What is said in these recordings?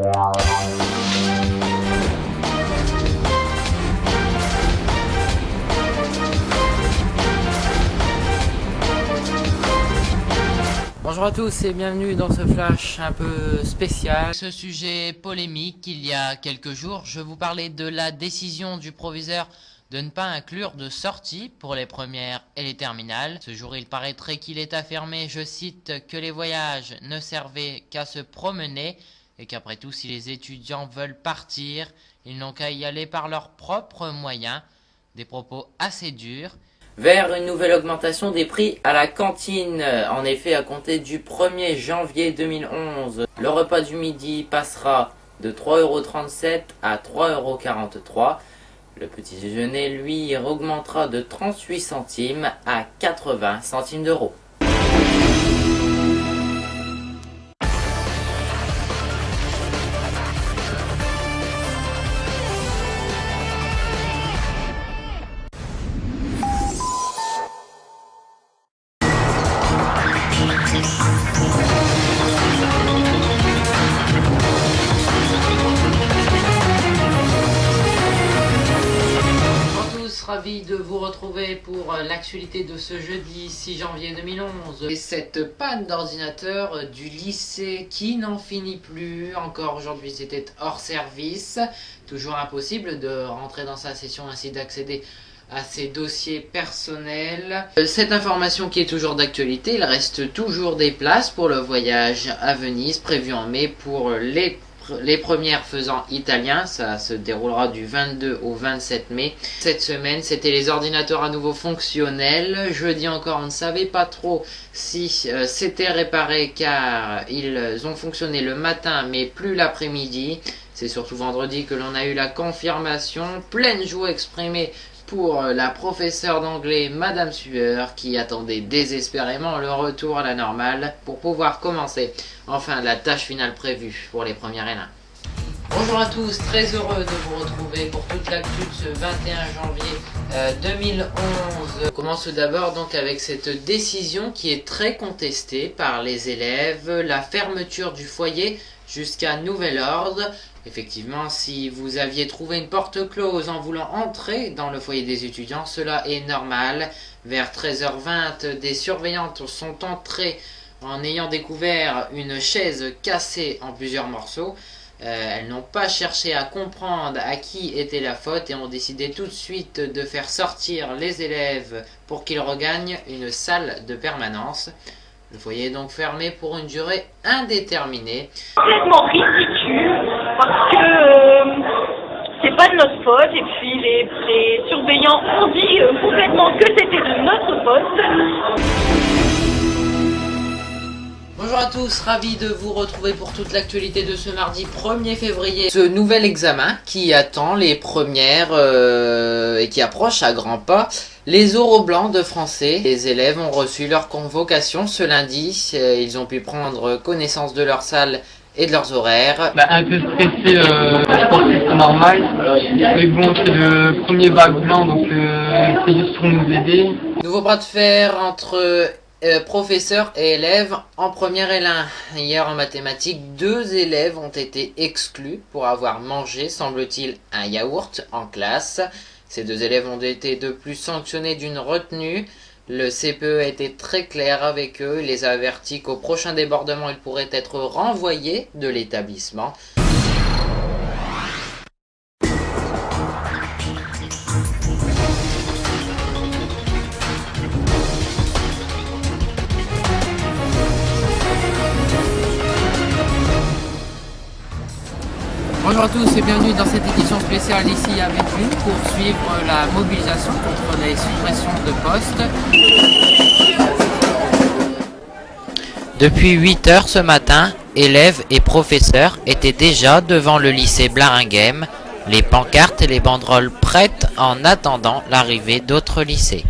Bonjour à tous et bienvenue dans ce flash un peu spécial. Ce sujet polémique, il y a quelques jours, je vous parlais de la décision du proviseur de ne pas inclure de sortie pour les premières et les terminales. Ce jour, il paraîtrait qu'il est affirmé, je cite, que les voyages ne servaient qu'à se promener et qu'après tout, si les étudiants veulent partir, ils n'ont qu'à y aller par leurs propres moyens. Des propos assez durs. Vers une nouvelle augmentation des prix à la cantine. En effet, à compter du 1er janvier 2011, le repas du midi passera de 3,37 € à 3,43 €. Le petit déjeuner, lui, augmentera de 38 centimes à 80 centimes d'euros. Ravi de vous retrouver pour l'actualité de ce jeudi 6 janvier 2011. Et cette panne d'ordinateur du lycée qui n'en finit plus. Encore aujourd'hui, c'était hors service. Toujours impossible de rentrer dans sa session ainsi d'accéder à ses dossiers personnels. Cette information qui est toujours d'actualité, il reste toujours des places pour le voyage à Venise prévu en mai pour les premières faisant italien. Ça se déroulera du 22 au 27 mai. Cette semaine, c'était les ordinateurs à nouveau fonctionnels. Jeudi encore, on ne savait pas trop si c'était réparé car ils ont fonctionné le matin mais plus l'après-midi. C'est surtout vendredi que l'on a eu la confirmation. Pleine joie exprimée pour la professeure d'anglais Madame Sueur qui attendait désespérément le retour à la normale pour pouvoir commencer enfin la tâche finale prévue pour les premières L1. Bonjour à tous, très heureux de vous retrouver pour toute l'actu de ce 21 janvier 2011. On commence tout d'abord donc avec cette décision qui est très contestée par les élèves, la fermeture du foyer jusqu'à nouvel ordre. Effectivement, si vous aviez trouvé une porte close en voulant entrer dans le foyer des étudiants, cela est normal. Vers 13h20, des surveillantes sont entrées en ayant découvert une chaise cassée en plusieurs morceaux. Elles n'ont pas cherché à comprendre à qui était la faute et ont décidé tout de suite de faire sortir les élèves pour qu'ils regagnent une salle de permanence. Le foyer est donc fermé pour une durée indéterminée. Complètement ridicule parce que c'est pas de notre faute et puis les surveillants ont dit complètement que c'était de notre faute. Bonjour à tous, ravi de vous retrouver pour toute l'actualité de ce mardi 1er février. Ce nouvel examen qui attend les premières et qui approche à grands pas. Les oraux blancs de français, les élèves ont reçu leur convocation ce lundi. Ils ont pu prendre connaissance de leur salle et de leurs horaires. Un peu stressé, je pense que c'est normal. Mais bon, c'est le premier bac blanc, donc c'est juste pour nous aider. Nouveau bras de fer entre professeurs et élèves en première L1. Hier en mathématiques, 2 élèves ont été exclus pour avoir mangé, semble-t-il, un yaourt en classe. Ces 2 élèves ont été de plus sanctionnés d'une retenue. Le CPE a été très clair avec eux. Il les a avertis qu'au prochain débordement, ils pourraient être renvoyés de l'établissement. Bonjour à tous et bienvenue dans cette édition spéciale ici avec vous pour suivre la mobilisation contre les suppressions de postes. Depuis 8 h ce matin, élèves et professeurs étaient déjà devant le lycée Blaringhem, les pancartes et les banderoles prêtes en attendant l'arrivée d'autres lycées.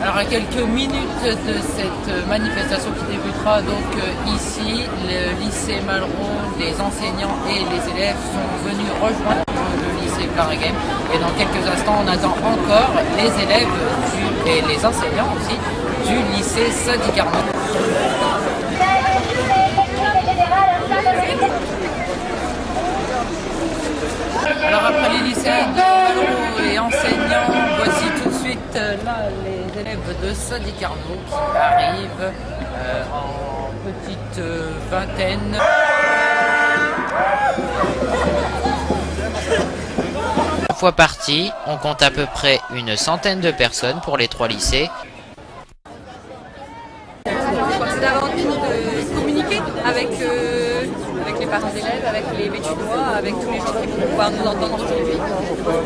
Alors à quelques minutes de cette manifestation qui débutera donc ici, le lycée Malraux, les enseignants et les élèves sont venus rejoindre le lycée Blaringhem et dans quelques instants on attend encore les élèves et les enseignants aussi du lycée Sadi-Carnot. les élèves de Saint-Dicarno qui arrivent en petite vingtaine. Une fois partis, on compte à peu près une centaine de personnes pour les 3 lycées. C'est d'abord de communiquer avec les parents d'élèves, avec les Béthunois, avec tous les gens qui vont pouvoir nous entendre aujourd'hui.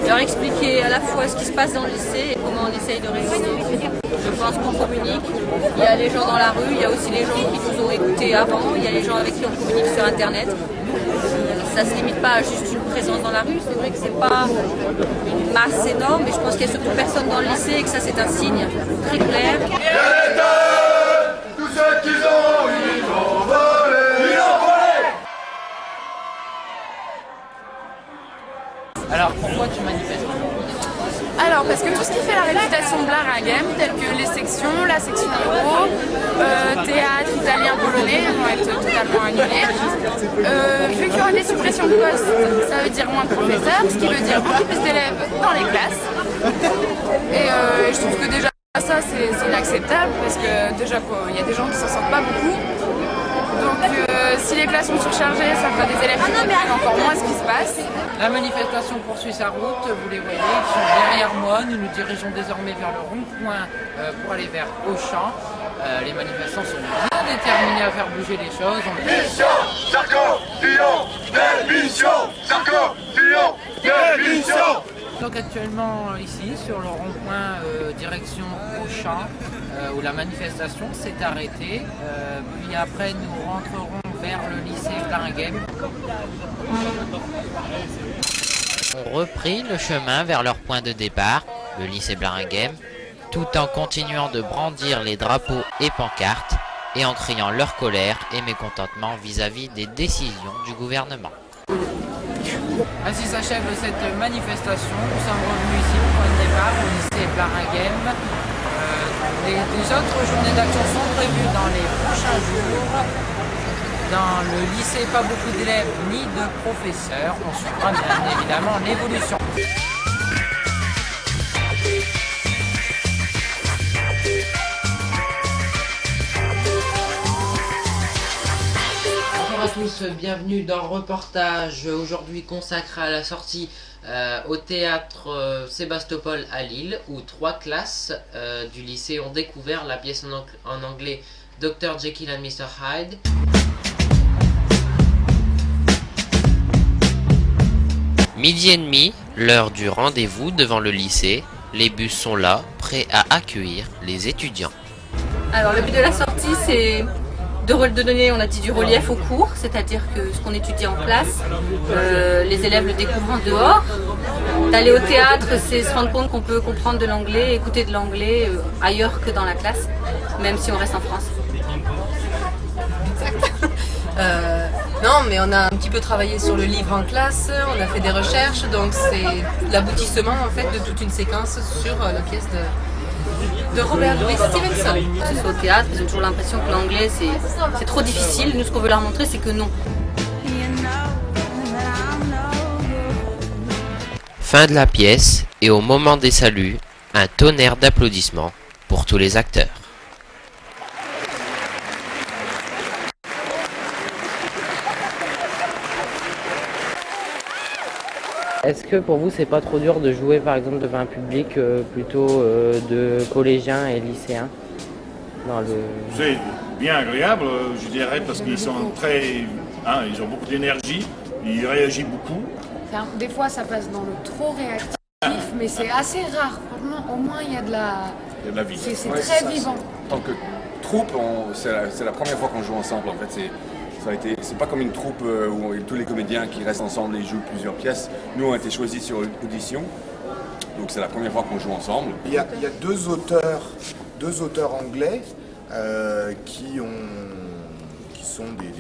Leur expliquer à la fois ce qui se passe dans le lycée et comment on essaye de réussir. Je pense qu'on communique. Il y a les gens dans la rue, il y a aussi les gens qui nous ont écoutés avant, il y a les gens avec qui on communique sur Internet. Ça ne se limite pas à juste une présence dans la rue. C'est vrai que c'est pas une masse énorme, mais je pense qu'il n'y a surtout personne dans le lycée et que ça c'est un signe très clair. Tous ceux qu'ils ont, ils ont volé. Ils ont volé. Alors pourquoi tu manifestes? Alors, parce que tout ce qui fait la réputation de Blaringhem, telles que les sections, la section euro, théâtre, italien, polonais, vont être totalement annulés. Vu qu'il y aura des suppressions de postes, ça veut dire moins de professeurs, ce qui veut dire beaucoup plus d'élèves dans les classes. Et je trouve que déjà ça, c'est inacceptable, parce que déjà, il y a des gens qui s'en sortent pas beaucoup. Donc si les classes sont surchargées, ça fera des élèves qui comprennent encore moins ce qui se passe. La manifestation poursuit sa route, vous les voyez, ils sont derrière moi. Nous nous dirigeons désormais vers le rond-point pour aller vers Auchan. Les manifestants sont bien déterminés à faire bouger les choses. Mission, Sarko, Fillon, démission, Sarko, Fillon, démission. Donc actuellement ici sur le rond-point direction Auchan où la manifestation s'est arrêtée. Puis après nous rentrerons vers le lycée Blaringhem. Ont repris le chemin vers leur point de départ, le lycée Blaringhem, tout en continuant de brandir les drapeaux et pancartes et en criant leur colère et mécontentement vis-à-vis des décisions du gouvernement. Ainsi s'achève cette manifestation. Nous sommes revenus ici au point de départ, au lycée Blaringhem. Les autres journées d'action sont prévues dans les prochains jours. Dans le lycée, pas beaucoup d'élèves ni de professeurs. On suivra bien évidemment l'évolution. Bonjour à tous, bienvenue dans le reportage aujourd'hui consacré à la sortie au théâtre Sébastopol à Lille, où 3 classes du lycée ont découvert la pièce en anglais Dr. Jekyll and Mr. Hyde. Midi et demi, l'heure du rendez-vous devant le lycée. Les bus sont là, prêts à accueillir les étudiants. Alors le but de la sortie, c'est de donner, on a dit, du relief au cours, c'est-à-dire que ce qu'on étudie en classe, les élèves le découvrent en dehors. D'aller au théâtre, c'est se rendre compte qu'on peut comprendre de l'anglais, écouter de l'anglais ailleurs que dans la classe, même si on reste en France. Non, mais on a un petit peu travaillé sur le livre en classe, on a fait des recherches, donc c'est l'aboutissement en fait de toute une séquence sur la pièce de Robert Louis Stevenson. Que ce soit au théâtre, ils ont toujours l'impression que l'anglais c'est trop difficile. Nous, ce qu'on veut leur montrer, c'est que non. Fin de la pièce, et au moment des saluts, un tonnerre d'applaudissements pour tous les acteurs. Est-ce que pour vous c'est pas trop dur de jouer par exemple devant un public plutôt de collégiens et lycéens dans le... C'est bien agréable, je dirais, parce qu'ils sont très... ils ont beaucoup d'énergie, ils réagissent beaucoup. Enfin, des fois ça passe dans le trop réactif, mais c'est assez rare. Franchement, au moins il y a de la... Il y a de la vie. C'est très vivant. En tant que troupe, c'est la première fois qu'on joue ensemble en fait. C'est pas comme une troupe où tous les comédiens qui restent ensemble et jouent plusieurs pièces. Nous, on a été choisis sur audition, donc c'est la première fois qu'on joue ensemble. Il y a 2 auteurs anglais qui sont des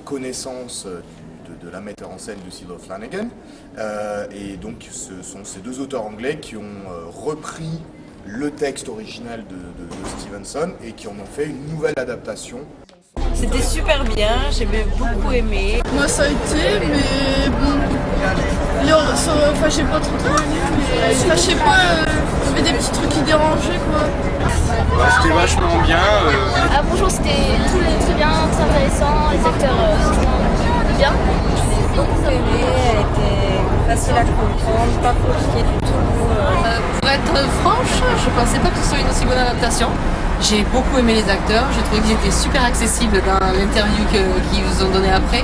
connaissances de la metteur en scène Lucille Flanagan. Et donc ce sont ces 2 auteurs anglais qui ont repris le texte original de Stevenson et qui en ont fait une nouvelle adaptation. C'était super bien, j'ai beaucoup aimé. Moi ça a été, mais bon, Enfin, j'ai pas trop aimé, mais je sais pas, il y avait des petits trucs qui dérangeaient quoi. C'était vachement bien. Bonjour, c'était très bien, très intéressant, les acteurs bien. J'ai beaucoup aimé, elle était facile à comprendre, pas compliquée du tout. Pour être franche, je pensais pas que ce soit une aussi bonne adaptation. J'ai beaucoup aimé les acteurs, j'ai trouvé qu'ils étaient super accessibles dans l'interview qu'ils vous ont donné après.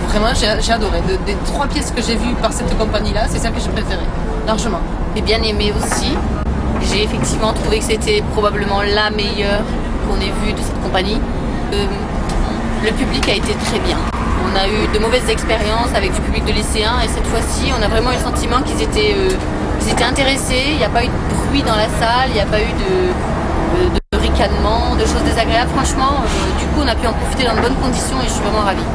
Vraiment, j'ai adoré. Des 3 pièces que j'ai vues par cette compagnie-là, c'est celle que j'ai préférée, largement. J'ai bien aimé aussi. J'ai effectivement trouvé que c'était probablement la meilleure qu'on ait vue de cette compagnie. Le public a été très bien. On a eu de mauvaises expériences avec du public de lycéens et cette fois-ci, on a vraiment eu le sentiment qu'ils étaient intéressés. Il n'y a pas eu de bruit dans la salle, il n'y a pas eu de ricanement, de choses désagréables. Franchement, du coup, on a pu en profiter dans de bonnes conditions et je suis vraiment ravie.